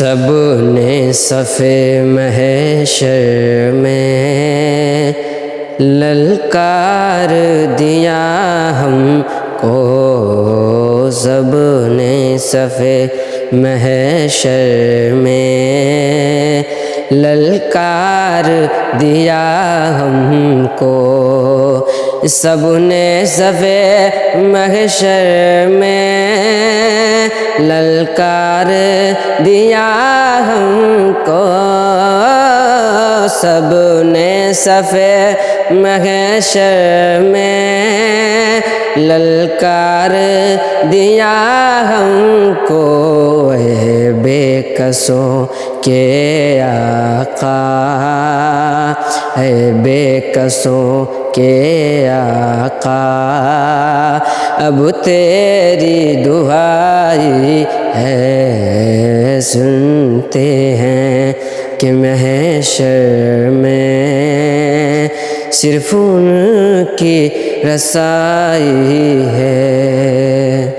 سب نے صفِ محشر میں للکار دیا ہم کو، سب نے صفِ محشر میں للکار دیا ہم کو، سب نے صفِ محشر میں للکار دیا ہم کو، سب نے صفِ محشر میں للکار دیا ہم کو، اے بے کسوں کے آقا، اے بے کسوں کے آقا، اب تیری دعائی ہے سنتے ہیں کہ محشر میں صرف ان کی رسائی ہے۔